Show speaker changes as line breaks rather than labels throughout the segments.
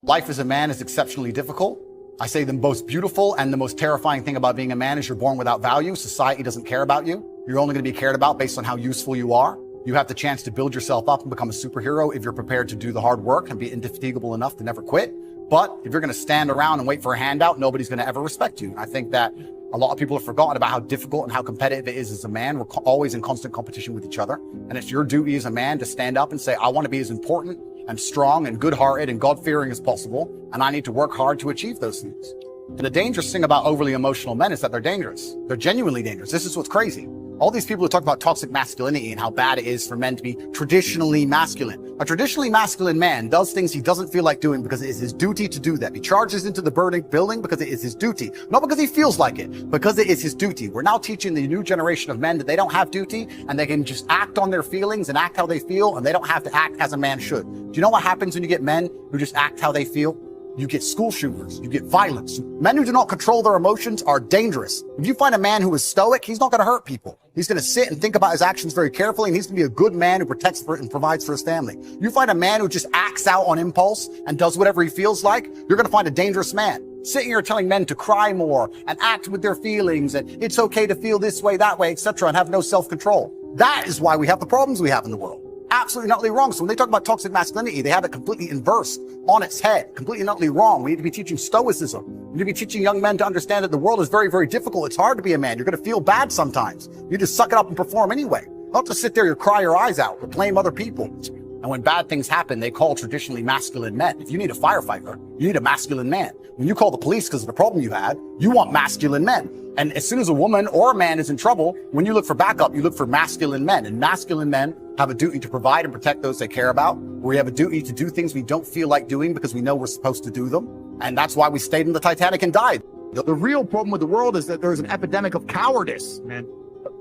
Life as a man is exceptionally difficult. I say the most beautiful and the most terrifying thing about being a man is you're born without value. Society doesn't care about you. You're only going to be cared about based on how useful you are. You have the chance to build yourself up and become a superhero if you're prepared to do the hard work and be indefatigable enough to never quit. But if you're going to stand around and wait for a handout, nobody's going to ever respect you. And I think that a lot of people have forgotten about how difficult and how competitive it is as a man. We're always in constant competition with each other. And it's your duty as a man to stand up and say, I want to be as important and strong and good-hearted and God-fearing as possible, and I need to work hard to achieve those things. And the dangerous thing about overly emotional men is that they're dangerous. They're genuinely dangerous. This is what's crazy. All these people who talk about toxic masculinity and how bad it is for men to be traditionally masculine. A traditionally masculine man does things he doesn't feel like doing because it is his duty to do that. He charges into the burning building because it is his duty. Not because he feels like it, because it is his duty. We're now teaching the new generation of men that they don't have duty and they can just act on their feelings and act how they feel, and they don't have to act as a man should. Do you know what happens when you get men who just act how they feel? You get school shooters, you get violence. Men who do not control their emotions are dangerous. If you find a man who is stoic, he's not going to hurt people. He's going to sit and think about his actions very carefully, and he's going to be a good man who protects and provides for his family. You find a man who just acts out on impulse and does whatever he feels like, you're going to find a dangerous man. Sitting here telling men to cry more and act with their feelings and it's okay to feel this way, that way, etc., and have no self-control. That is why we have the problems we have in the world. Absolutely not wrong. So when they talk about toxic masculinity, they have it completely inversed on its head, completely not wrong. We need to be teaching stoicism. We need to be teaching young men to understand that the world is very, very difficult. It's hard to be a man. You're going to feel bad sometimes. You just suck it up and perform anyway. Not to sit there and cry your eyes out or blame other people. And when bad things happen, they call traditionally masculine men. If you need a firefighter, you need a masculine man. When you call the police because of the problem you had, you want masculine men. And as soon as a woman or a man is in trouble, when you look for backup, you look for masculine men. And masculine men have a duty to provide and protect those they care about. We have a duty to do things we don't feel like doing because we know we're supposed to do them. And that's why we stayed in the Titanic and died.
The real problem with the world is that there's an epidemic of cowardice, man.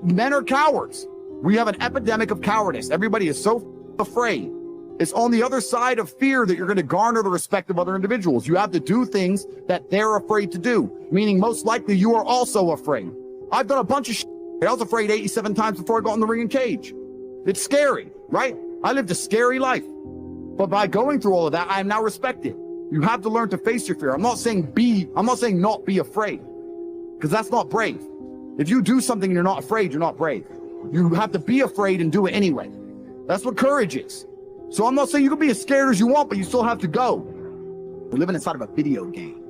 Men are cowards. We have an epidemic of cowardice. Everybody is so afraid. It's on the other side of fear that you're going to garner the respect of other individuals. You have to do things that they're afraid to do, meaning most likely you are also afraid. I've done a bunch of shit. I was afraid 87 times before I got in the ring and cage. It's scary, right? I lived a scary life. But by going through all of that, I am now respected. You have to learn to face your fear. I'm not saying not be afraid, because that's not brave. If you do something and you're not afraid, you're not brave. You have to be afraid and do it anyway. That's what courage is. So I'm not saying you can be as scared as you want, but you still have to go. We're living inside of a video game.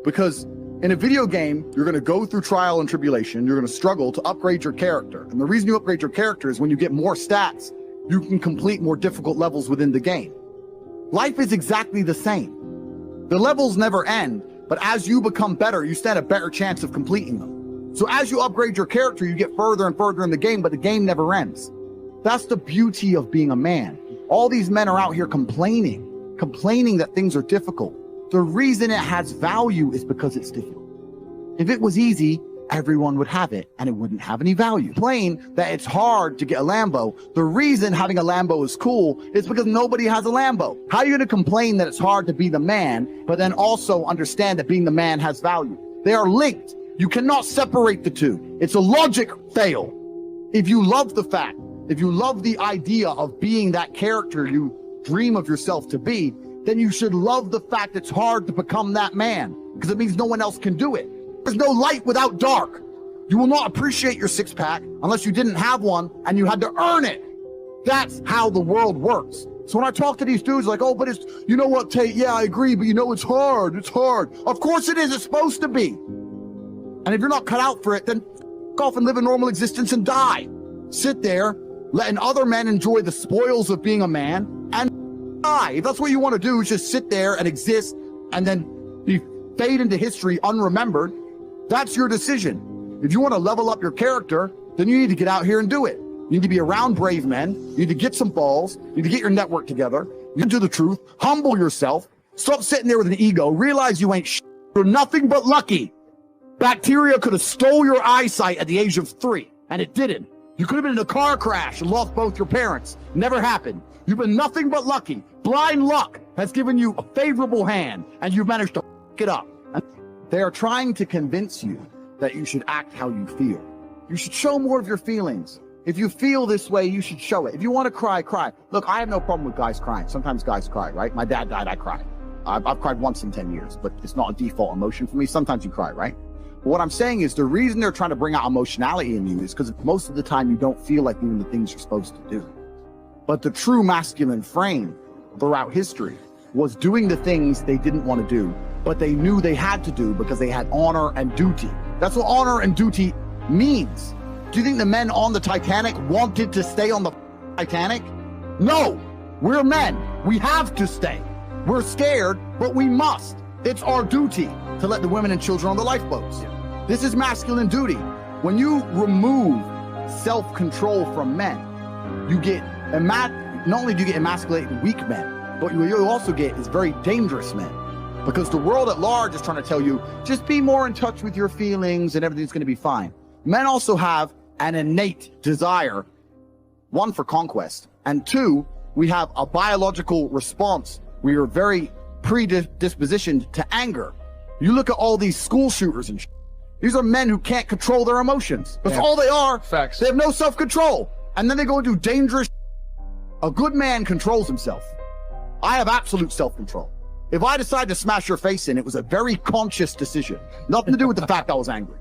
Because in a video game, you're going to go through trial and tribulation. You're going to struggle to upgrade your character. And the reason you upgrade your character is when you get more stats, you can complete more difficult levels within the game. Life is exactly the same. The levels never end, but as you become better, you stand a better chance of completing them. So as you upgrade your character, you get further and further in the game, but the game never ends. That's the beauty of being a man. All these men are out here complaining that things are difficult. The reason it has value is because it's difficult. If it was easy, everyone would have it and it wouldn't have any value. Complain that it's hard to get a Lambo. The reason having a Lambo is cool is because nobody has a Lambo. How are you going to complain that it's hard to be the man, but then also understand that being the man has value? They are linked. You cannot separate the two. It's a logic fail. If you love the fact, if you love the idea of being that character you dream of yourself to be, then you should love the fact it's hard to become that man, because it means no one else can do it. There's no light without dark. You will not appreciate your six-pack unless you didn't have one and you had to earn it. That's how the world works. So when I talk to these dudes like, oh, but it's, you know what, Tate, yeah, I agree, but you know, it's hard. Of course it is. It's supposed to be. And if you're not cut out for it, then go off and live a normal existence and die. Sit there, letting other men enjoy the spoils of being a man and die. If that's what you want to do, is just sit there and exist and then fade into history unremembered. That's your decision. If you want to level up your character, then you need to get out here and do it. You need to be around brave men. You need to get some balls. You need to get your network together. You need to do the truth. Humble yourself. Stop sitting there with an ego. Realize you ain't You're nothing but lucky. Bacteria could have stole your eyesight at the age of 3, and it didn't. You could have been in a car crash and lost both your parents. Never happened. You've been nothing but lucky. Blind luck has given you a favorable hand, and you've managed to f it up. And they are trying to convince you that you should act how you feel. You should show more of your feelings. If you feel this way, you should show it. If you want to cry, cry. Look, I have no problem with guys crying. Sometimes guys cry, right? My dad died, I cried. I've cried once in 10 years, but it's not a default emotion for me. Sometimes you cry, right? But what I'm saying is the reason they're trying to bring out emotionality in you is because most of the time you don't feel like doing the things you're supposed to do. But the true masculine frame throughout history was doing the things they didn't want to do, but they knew they had to do because they had honor and duty. That's what honor and duty means. Do you think the men on the Titanic wanted to stay on the Titanic? No, we're men. We have to stay. We're scared, but we must. It's our duty to let the women and children on the lifeboats. This is masculine duty. When you remove self-control from men, you get not only do you get emasculated weak men, but what you also get is very dangerous men. Because the world at large is trying to tell you, just be more in touch with your feelings and everything's going to be fine. Men also have an innate desire, one, for conquest, and two, we have a biological response. We are very predispositioned to anger. You look at all these school shooters and these are men who can't control their emotions. That's all they are.
Facts.
They have no self-control. And then they go and do dangerous. A good man controls himself. I have absolute self-control. If I decide to smash your face in, it was a very conscious decision. Nothing to do with the fact I was angry.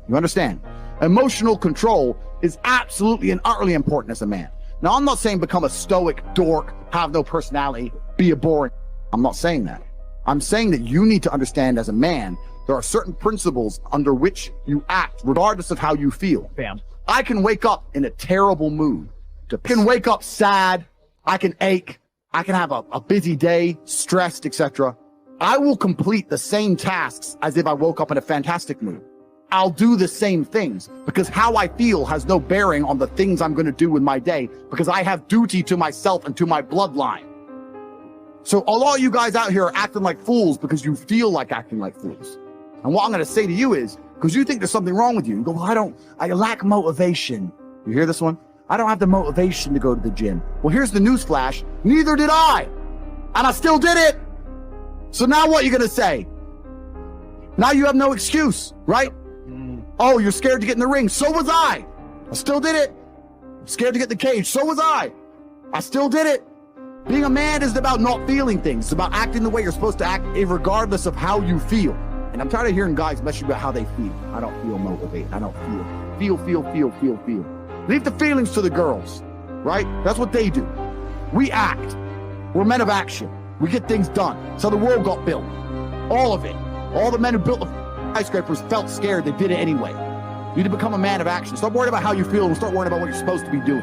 You understand? Emotional control is absolutely and utterly important as a man. Now, I'm not saying become a stoic dork, have no personality, be a boring. I'm not saying that. I'm saying that you need to understand as a man, there are certain principles under which you act, regardless of how you feel.
Bam.
I can wake up in a terrible mood. I can wake up sad. I can ache. I can have a busy day, stressed, etc. I will complete the same tasks as if I woke up in a fantastic mood. I'll do the same things because how I feel has no bearing on the things I'm going to do with my day because I have duty to myself and to my bloodline. So a lot of you guys out here are acting like fools because you feel like acting like fools. And what I'm going to say to you is, because you think there's something wrong with you, you go, well, I lack motivation. You hear this one? I don't have the motivation to go to the gym. Well, here's the news flash. Neither did I. And I still did it. So now what are you going to say? Now you have no excuse, right? Oh, you're scared to get in the ring. So was I. I still did it. I'm scared to get in the cage. So was I. I still did it. Being a man isn't about not feeling things. It's about acting the way you're supposed to act, regardless of how you feel. And I'm tired of hearing guys message about how they feel. I don't feel motivated. I don't feel. Feel. Leave the feelings to the girls, right? That's what they do. We act. We're men of action. We get things done. That's how the world got built. All of it. All the men who built the skyscrapers felt scared. They did it anyway. You need to become a man of action. Stop worrying about how you feel and start worrying about what you're supposed to be doing.